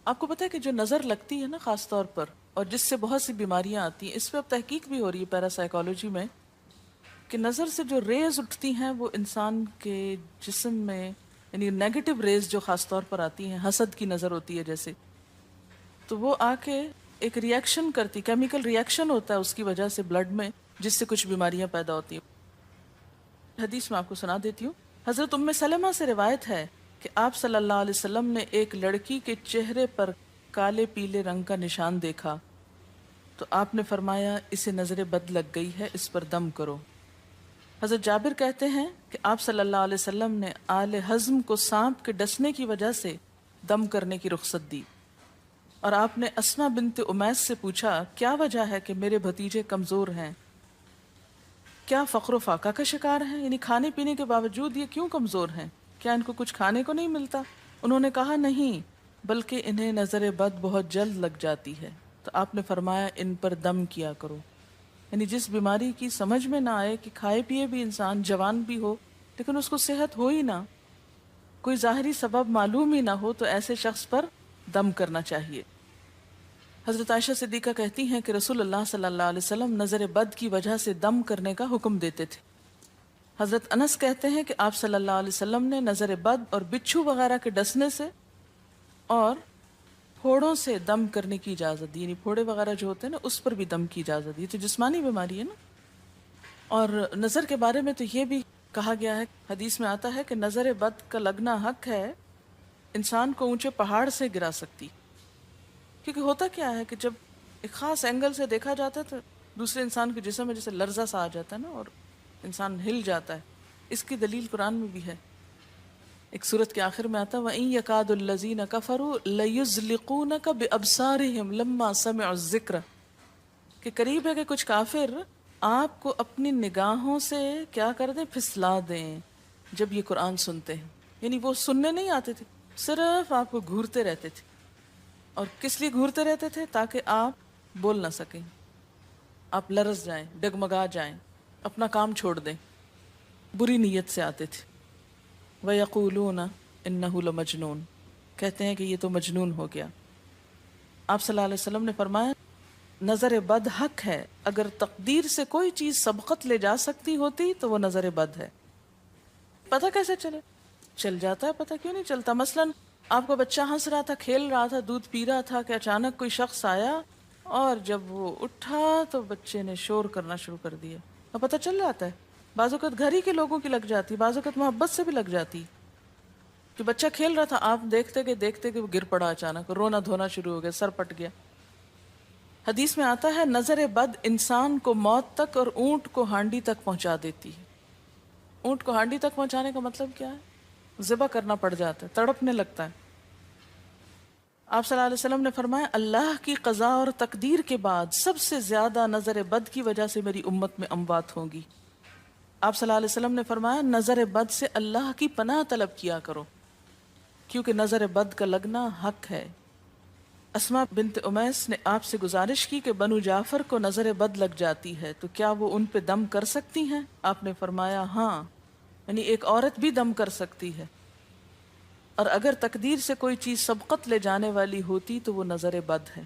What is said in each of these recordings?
آپ کو پتہ ہے کہ جو نظر لگتی ہے نا خاص طور پر، اور جس سے بہت سی بیماریاں آتی ہیں، اس پہ اب تحقیق بھی ہو رہی ہے پیراسائیکالوجی میں، کہ نظر سے جو ریز اٹھتی ہیں وہ انسان کے جسم میں، یعنی نیگیٹو ریز جو خاص طور پر آتی ہیں، حسد کی نظر ہوتی ہے جیسے، تو وہ آ کے ایک ریئیکشن کرتی، کیمیکل ریئیکشن ہوتا ہے اس کی وجہ سے بلڈ میں، جس سے کچھ بیماریاں پیدا ہوتی ہیں۔ حدیث میں آپ کو سنا دیتی ہوں۔ حضرت ام سلمہ سے روایت ہے کہ آپ صلی اللہ علیہ وسلم نے ایک لڑکی کے چہرے پر کالے پیلے رنگ کا نشان دیکھا تو آپ نے فرمایا اسے نظر بد لگ گئی ہے، اس پر دم کرو۔ حضرت جابر کہتے ہیں کہ آپ صلی اللہ علیہ وسلم نے آل حزم کو سانپ کے ڈسنے کی وجہ سے دم کرنے کی رخصت دی، اور آپ نے اسما بنت امیس سے پوچھا کیا وجہ ہے کہ میرے بھتیجے کمزور ہیں، کیا فقر و فاقہ کا شکار ہیں، یعنی کھانے پینے کے باوجود یہ کیوں کمزور ہیں، کیا ان کو کچھ کھانے کو نہیں ملتا؟ انہوں نے کہا نہیں، بلکہ انہیں نظر بد بہت جلد لگ جاتی ہے، تو آپ نے فرمایا ان پر دم کیا کرو۔ یعنی جس بیماری کی سمجھ میں نہ آئے کہ کھائے پیے بھی انسان جوان بھی ہو لیکن اس کو صحت ہو ہی نہ، کوئی ظاہری سبب معلوم ہی نہ ہو، تو ایسے شخص پر دم کرنا چاہیے۔ حضرت عائشہ صدیقہ کہتی ہیں کہ رسول اللہ صلی اللہ علیہ وسلم نظر بد کی وجہ سے دم کرنے کا حکم دیتے تھے۔ حضرت انس کہتے ہیں کہ آپ صلی اللہ علیہ وسلم نے نظر بد اور بچھو وغیرہ کے ڈسنے سے اور پھوڑوں سے دم کرنے کی اجازت دی، یعنی پھوڑے وغیرہ جو ہوتے ہیں نا اس پر بھی دم کی اجازت دی، تو جسمانی بیماری ہے نا۔ اور نظر کے بارے میں تو یہ بھی کہا گیا ہے، حدیث میں آتا ہے کہ نظر بد کا لگنا حق ہے، انسان کو اونچے پہاڑ سے گرا سکتی، کیونکہ ہوتا کیا ہے کہ جب ایک خاص اینگل سے دیکھا جاتا ہے تو دوسرے انسان کے جسم میں جیسے لرزہ سا آ جاتا ہے نا، اور انسان ہل جاتا ہے۔ اس کی دلیل قرآن میں بھی ہے، ایک سورت کے آخر میں آتا ہے وَإِن يَكَادُ الَّذِينَ كَفَرُوا لَيُزْلِقُونَكَ بِأَبْصَارِهِمْ لَمَّا سَمِعُوا الذِّكْرَ، کہ قریب ہے کہ کچھ کافر آپ کو اپنی نگاہوں سے کیا کر دیں، پھسلا دیں جب یہ قرآن سنتے ہیں۔ یعنی وہ سننے نہیں آتے تھے، صرف آپ کو گھورتے رہتے تھے۔ اور کس لیے گھورتے رہتے تھے؟ تاکہ آپ بول نہ سکیں، آپ لرز جائیں، ڈگمگا جائیں، اپنا کام چھوڑ دیں، بری نیت سے آتے تھے۔ وَيَقُولُونَ إِنَّهُ لَمَجْنُونَ، کہتے ہیں کہ یہ تو مجنون ہو گیا۔ آپ صلی اللہ علیہ وسلم نے فرمایا نظر بد حق ہے، اگر تقدیر سے کوئی چیز سبقت لے جا سکتی ہوتی تو وہ نظر بد ہے۔ پتہ کیسے چلے؟ چل جاتا ہے، پتہ کیوں نہیں چلتا؟ مثلاً آپ کا بچہ ہنس رہا تھا، کھیل رہا تھا، دودھ پی رہا تھا کہ اچانک کوئی شخص آیا اور جب وہ اٹھا تو بچے نے شور کرنا شروع کر دیا، اور پتہ چل جاتا ہے۔ بعض اوقات گھر ہی کے لوگوں کی لگ جاتی، بعض اوقات محبت سے بھی لگ جاتی، کہ بچہ کھیل رہا تھا، آپ دیکھتے کہ وہ گر پڑا، اچانک رونا دھونا شروع ہو گیا، سر پٹ گیا۔ حدیث میں آتا ہے نظر بد انسان کو موت تک اور اونٹ کو ہانڈی تک پہنچا دیتی ہے۔ اونٹ کو ہانڈی تک پہنچانے کا مطلب کیا ہے؟ ذبح کرنا پڑ جاتا ہے، تڑپنے لگتا ہے۔ آپ صلی اللہ علیہ وسلم نے فرمایا اللہ کی قضاء اور تقدیر کے بعد سب سے زیادہ نظر بد کی وجہ سے میری امت میں اموات ہوں گی۔ آپ صلی اللہ علیہ وسلم نے فرمایا نظر بد سے اللہ کی پناہ طلب کیا کرو، کیونکہ نظر بد کا لگنا حق ہے۔ اسما بنت امیس نے آپ سے گزارش کی کہ بنو جعفر کو نظر بد لگ جاتی ہے تو کیا وہ ان پہ دم کر سکتی ہیں؟ آپ نے فرمایا ہاں، یعنی ایک عورت بھی دم کر سکتی ہے، اور اگر تقدیر سے کوئی چیز سبقت لے جانے والی ہوتی تو وہ نظر بد ہے۔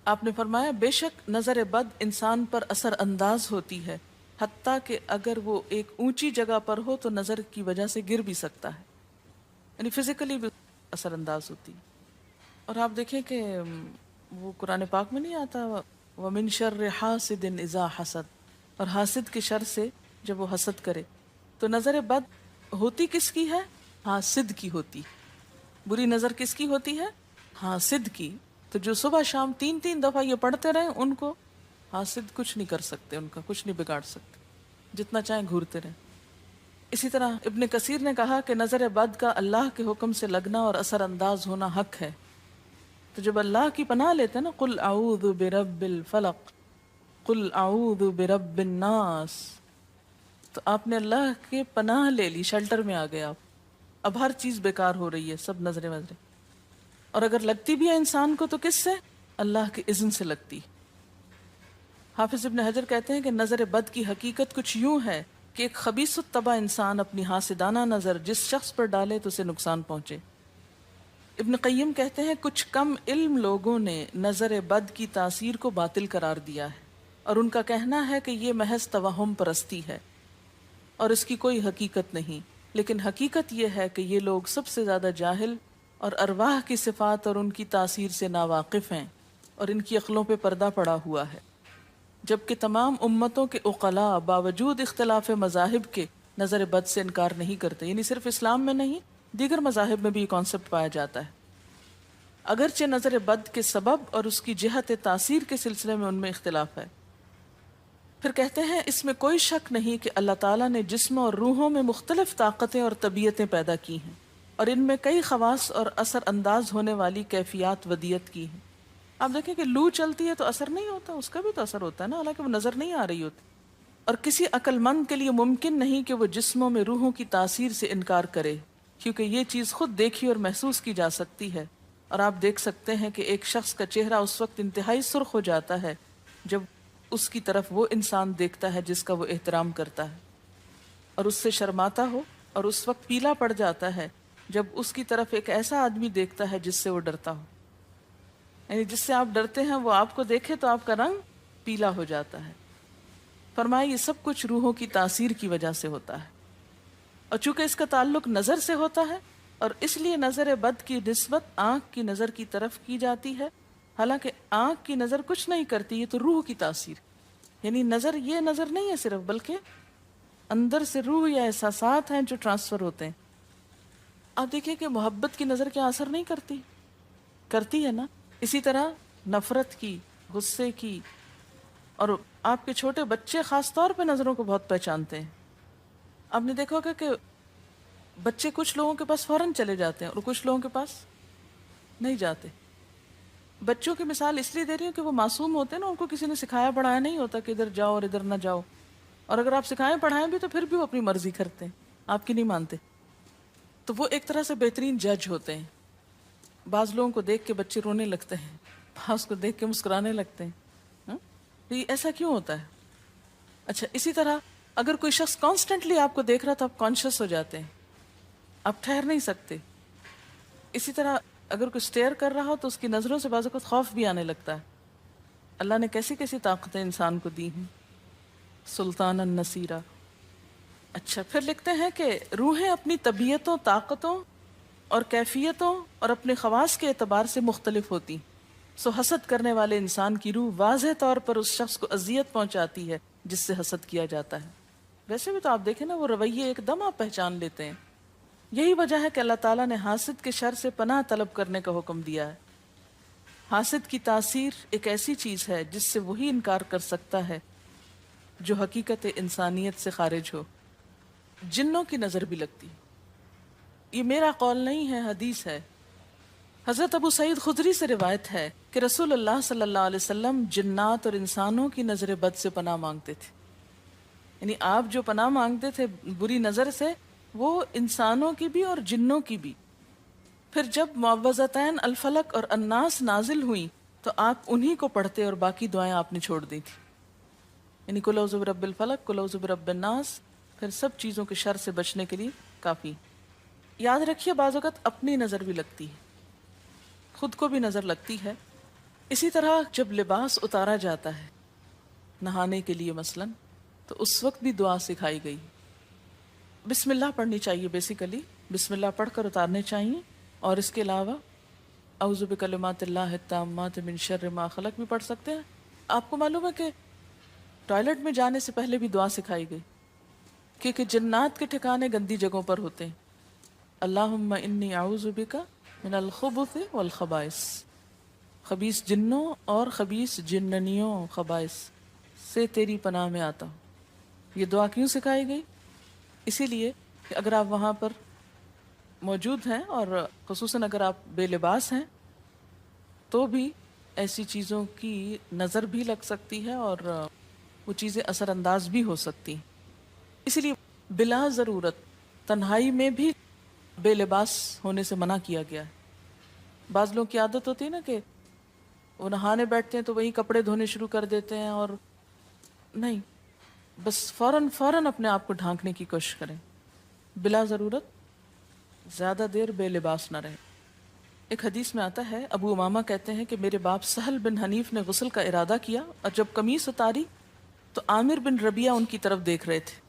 آپ نے فرمایا بے شک نظر بد انسان پر اثر انداز ہوتی ہے، حتیٰ کہ اگر وہ ایک اونچی جگہ پر ہو تو نظر کی وجہ سے گر بھی سکتا ہے، یعنی فزیکلی بھی اثر انداز ہوتی ہے۔ اور آپ دیکھیں کہ وہ قرآن پاک میں نہیں آتا وَمِن شَرِّ حَاسِدٍ إِذَا حَسَد، اور حاسد کی شر سے جب وہ حسد کرے، تو نظر بد ہوتی کس کی ہے؟ حاسد کی ہوتی۔ بری نظر کس کی ہوتی ہے؟ حاسد کی۔ تو جو صبح شام 3 دفعہ یہ پڑھتے رہیں ان کو حاسد کچھ نہیں کر سکتے، ان کا کچھ نہیں بگاڑ سکتے، جتنا چاہیں گھورتے رہیں۔ اسی طرح ابن کثیر نے کہا کہ نظر بد کا اللہ کے حکم سے لگنا اور اثر انداز ہونا حق ہے۔ تو جب اللہ کی پناہ لیتے ہیں نا قل اعوذ برب الفلق، قل اعوذ برب الناس، تو آپ نے اللہ کے پناہ لے لی، شیلٹر میں آ گئے آپ۔ اب ہر چیز بیکار ہو رہی ہے، سب نظریں وظریں، اور اگر لگتی بھی ہے انسان کو تو کس سے؟ اللہ کے اذن سے لگتی۔ حافظ ابن حجر کہتے ہیں کہ نظر بد کی حقیقت کچھ یوں ہے کہ ایک خبیث الطبع انسان اپنی حاسدانہ نظر جس شخص پر ڈالے تو اسے نقصان پہنچے۔ ابن قیم کہتے ہیں کچھ کم علم لوگوں نے نظر بد کی تاثیر کو باطل قرار دیا ہے اور ان کا کہنا ہے کہ یہ محض توہم پرستی ہے اور اس کی کوئی حقیقت نہیں، لیکن حقیقت یہ ہے کہ یہ لوگ سب سے زیادہ جاہل اور ارواح کی صفات اور ان کی تاثیر سے ناواقف ہیں اور ان کی عقلوں پہ پردہ پڑا ہوا ہے، جبکہ تمام امتوں کے عقلاء باوجود اختلاف مذاہب کے نظر بد سے انکار نہیں کرتے، یعنی صرف اسلام میں نہیں دیگر مذاہب میں بھی یہ کانسیپٹ پایا جاتا ہے، اگرچہ نظر بد کے سبب اور اس کی جہت تاثیر کے سلسلے میں ان میں اختلاف ہے۔ پھر کہتے ہیں اس میں کوئی شک نہیں کہ اللہ تعالیٰ نے جسموں اور روحوں میں مختلف طاقتیں اور طبیعتیں پیدا کی ہیں اور ان میں کئی خواص اور اثر انداز ہونے والی کیفیات ودیت کی ہیں۔ آپ دیکھیں کہ لو چلتی ہے تو اثر نہیں ہوتا، اس کا بھی تو اثر ہوتا ہے نا، حالانکہ وہ نظر نہیں آ رہی ہوتی، اور کسی عقل مند کے لیے ممکن نہیں کہ وہ جسموں میں روحوں کی تاثیر سے انکار کرے، کیونکہ یہ چیز خود دیکھی اور محسوس کی جا سکتی ہے، اور آپ دیکھ سکتے ہیں کہ ایک شخص کا چہرہ اس وقت انتہائی سرخ ہو جاتا ہے جب اس کی طرف وہ انسان دیکھتا ہے جس کا وہ احترام کرتا ہے، اور اس سے شرماتا ہو، اور اس وقت پیلا پڑ جاتا ہے جب اس کی طرف ایک ایسا آدمی دیکھتا ہے جس سے وہ ڈرتا ہو، یعنی جس سے آپ ڈرتے ہیں وہ آپ کو دیکھے تو آپ کا رنگ پیلا ہو جاتا ہے۔ فرمایا یہ سب کچھ روحوں کی تاثیر کی وجہ سے ہوتا ہے، اور چونکہ اس کا تعلق نظر سے ہوتا ہے اور اس لیے نظر بد کی نسبت آنکھ کی نظر کی طرف کی جاتی ہے، حالانکہ آنکھ کی نظر کچھ نہیں کرتی، یہ تو روح کی تاثیر، یعنی نظر یہ نظر نہیں ہے صرف، بلکہ اندر سے روح یا احساسات ہیں جو ٹرانسفر ہوتے ہیں۔ آپ دیکھیں کہ محبت کی نظر کیا اثر نہیں کرتی؟ کرتی ہے نا۔ اسی طرح نفرت کی، غصے کی، اور آپ کے چھوٹے بچے خاص طور پہ نظروں کو بہت پہچانتے ہیں۔ آپ نے دیکھا ہوگا کہ بچے کچھ لوگوں کے پاس فوراً چلے جاتے ہیں اور کچھ لوگوں کے پاس نہیں جاتے۔ بچوں کی مثال اس لیے دے رہی ہوں کہ وہ معصوم ہوتے ہیں نا، ان کو کسی نے سکھایا پڑھایا نہیں ہوتا کہ ادھر جاؤ اور ادھر نہ جاؤ، اور اگر آپ سکھائیں پڑھائیں بھی تو پھر بھی وہ اپنی مرضی کرتے ہیں، آپ کی نہیں مانتے، تو وہ ایک طرح سے بہترین جج ہوتے ہیں۔ بعض لوگوں کو دیکھ کے بچے رونے لگتے ہیں، بعض کو دیکھ کے مسکرانے لگتے ہیں، ہاں؟ تو یہ ایسا کیوں ہوتا ہے؟ اچھا، اسی طرح اگر کوئی شخص کانسٹنٹلی آپ کو دیکھ رہا تو آپ کانشیس ہو جاتے ہیں، آپ ٹھہر نہیں سکتے۔ اسی طرح اگر کوئی سٹیئر کر رہا ہو تو اس کی نظروں سے بعض اوقات خوف بھی آنے لگتا ہے۔ اللہ نے کیسی کیسی طاقتیں انسان کو دی ہیں، سلطان النصیرہ۔ اچھا، پھر لکھتے ہیں کہ روحیں اپنی طبیعتوں، طاقتوں اور کیفیتوں اور اپنے خواص کے اعتبار سے مختلف ہوتی، سو حسد کرنے والے انسان کی روح واضح طور پر اس شخص کو اذیت پہنچاتی ہے جس سے حسد کیا جاتا ہے۔ ویسے بھی تو آپ دیکھیں نا، وہ رویے ایک دم آپ پہچان لیتے ہیں۔ یہی وجہ ہے کہ اللہ تعالیٰ نے حاسد کے شر سے پناہ طلب کرنے کا حکم دیا ہے۔ حاسد کی تاثیر ایک ایسی چیز ہے جس سے وہی انکار کر سکتا ہے جو حقیقت انسانیت سے خارج ہو۔ جنوں کی نظر بھی لگتی، یہ میرا قول نہیں ہے، حدیث ہے۔ حضرت ابو سعید خدری سے روایت ہے کہ رسول اللہ صلی اللہ علیہ وسلم جنات اور انسانوں کی نظر بد سے پناہ مانگتے تھے، یعنی آپ جو پناہ مانگتے تھے بری نظر سے، وہ انسانوں کی بھی اور جنوں کی بھی۔ پھر جب معوذتین الفلق اور الناس نازل ہوئیں تو آپ انہی کو پڑھتے اور باقی دعائیں آپ نے چھوڑ دی تھی، یعنی قل اعوذ برب الفلق، قل اعوذ برب الناس، پھر سب چیزوں کے شر سے بچنے کے لیے کافی۔ یاد رکھیے بعض اوقات اپنی نظر بھی لگتی ہے، خود کو بھی نظر لگتی ہے۔ اسی طرح جب لباس اتارا جاتا ہے نہانے کے لیے مثلاً، تو اس وقت بھی دعا سکھائی گئی، بسم اللہ پڑھنی چاہیے، بیسیکلی بسم اللہ پڑھ کر اتارنے چاہیے، اور اس کے علاوہ اعوذ بکلمات اللہ التامات من شر ما خلق بھی پڑھ سکتے ہیں۔ آپ کو معلوم ہے کہ ٹوائلٹ میں جانے سے پہلے بھی دعا سکھائی گئی، کیونکہ جنات کے ٹھکانے گندی جگہوں پر ہوتے ہیں۔ اللہم انی اعوذ بک من الخبث والخبائث، خبیث جنوں اور خبیث جننیوں، خبائث سے تیری پناہ میں آتا ہوں۔ یہ دعا کیوں سکھائی گئی؟ اسی لیے کہ اگر آپ وہاں پر موجود ہیں، اور خصوصاً اگر آپ بے لباس ہیں، تو بھی ایسی چیزوں کی نظر بھی لگ سکتی ہے اور وہ چیزیں اثر انداز بھی ہو سکتی ہیں۔ اسی لیے بلا ضرورت تنہائی میں بھی بے لباس ہونے سے منع کیا گیا ہے۔ بعض لوگوں کی عادت ہوتی ہے نا کہ وہ نہانے بیٹھتے ہیں تو وہی کپڑے دھونے شروع کر دیتے ہیں، اور نہیں، بس فوراً اپنے آپ کو ڈھانکنے کی کوشش کریں، بلا ضرورت زیادہ دیر بے لباس نہ رہیں۔ ایک حدیث میں آتا ہے، ابو امامہ کہتے ہیں کہ میرے باپ سہل بن حنیف نے غسل کا ارادہ کیا اور جب قمیص اتاری تو عامر بن ربیعہ ان کی طرف دیکھ رہے تھے۔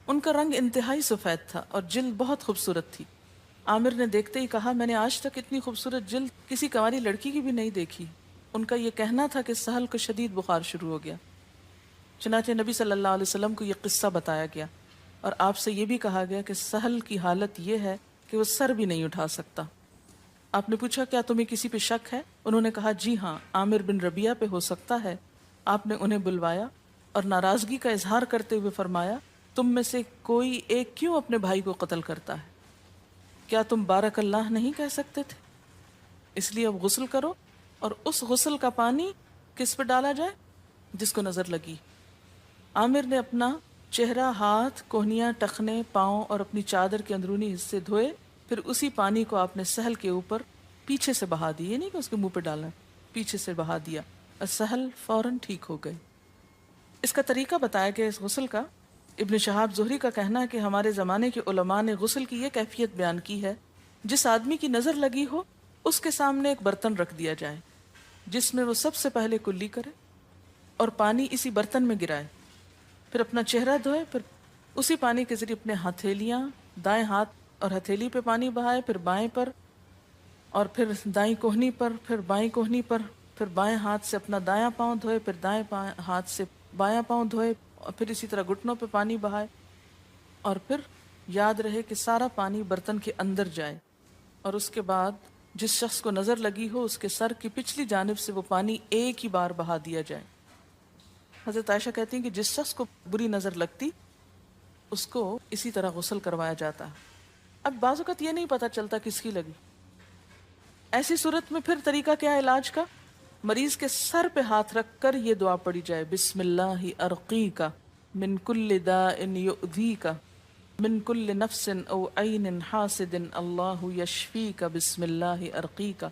ان کا رنگ انتہائی سفید تھا اور جلد بہت خوبصورت تھی۔ عامر نے دیکھتے ہی کہا، میں نے آج تک اتنی خوبصورت جلد کسی کنواری لڑکی کی بھی نہیں دیکھی۔ ان کا یہ کہنا تھا کہ سہل کو شدید بخار شروع ہو گیا۔ چنانچہ نبی صلی اللہ علیہ وسلم کو یہ قصہ بتایا گیا اور آپ سے یہ بھی کہا گیا کہ سہل کی حالت یہ ہے کہ وہ سر بھی نہیں اٹھا سکتا۔ آپ نے پوچھا، کیا تمہیں کسی پہ شک ہے؟ انہوں نے کہا، جی ہاں، عامر بن ربیعہ پہ ہو سکتا ہے۔ آپ نے انہیں بلوایا اور ناراضگی کا اظہار کرتے ہوئے فرمایا، تم میں سے کوئی ایک کیوں اپنے بھائی کو قتل کرتا ہے؟ کیا تم بارک اللہ نہیں کہہ سکتے تھے؟ اس لیے اب غسل کرو، اور اس غسل کا پانی کس پہ ڈالا جائے؟ جس کو نظر لگی۔ عامر نے اپنا چہرہ، ہاتھ، کوہنیاں، ٹخنے، پاؤں اور اپنی چادر کے اندرونی حصے دھوئے، پھر اسی پانی کو آپ نے سہل کے اوپر پیچھے سے بہا دی، یہ نہیں کہ اس کے منہ پہ ڈالنا، پیچھے سے بہا دیا، اور سہل فوراً ٹھیک ہو گئے۔ اس کا طریقہ بتایا گیا اس غسل کا۔ ابن شہاب زہری کا کہنا ہے کہ ہمارے زمانے کے علماء نے غسل کی یہ کیفیت بیان کی ہے، جس آدمی کی نظر لگی ہو اس کے سامنے ایک برتن رکھ دیا جائے جس میں وہ سب سے پہلے کلی کرے اور پانی اسی برتن میں گرائے، پھر اپنا چہرہ دھوئے، پھر اسی پانی کے ذریعے اپنے ہتھیلیاں، دائیں ہاتھ اور ہتھیلی پہ پانی بہائے، پھر بائیں پر، اور پھر دائیں کوہنی پر، پھر بائیں کوہنی پر، پھر بائیں ہاتھ سے اپنا دایاں پاؤں دھوئے، پھر دائیں ہاتھ سے بایاں پاؤں دھوئے، اور پھر اسی طرح گھٹنوں پہ پانی بہائے، اور پھر یاد رہے کہ سارا پانی برتن کے اندر جائے، اور اس کے بعد جس شخص کو نظر لگی ہو اس کے سر کی پچھلی جانب سے وہ پانی ایک ہی بار بہا دیا جائے۔ حضرت عائشہ کہتی ہیں کہ جس شخص کو بری نظر لگتی اس کو اسی طرح غسل کروایا جاتا۔ اب بعض اوقات یہ نہیں پتہ چلتا کس کی لگی، ایسی صورت میں پھر طریقہ کیا ہے علاج کا؟ مریض کے سر پہ ہاتھ رکھ کر یہ دعا پڑھی جائے، بسم اللہ ارقیک من کل داء یؤذیک من کل نفس او عین حاسد اللہ یشفیک بسم اللہ ارقیک۔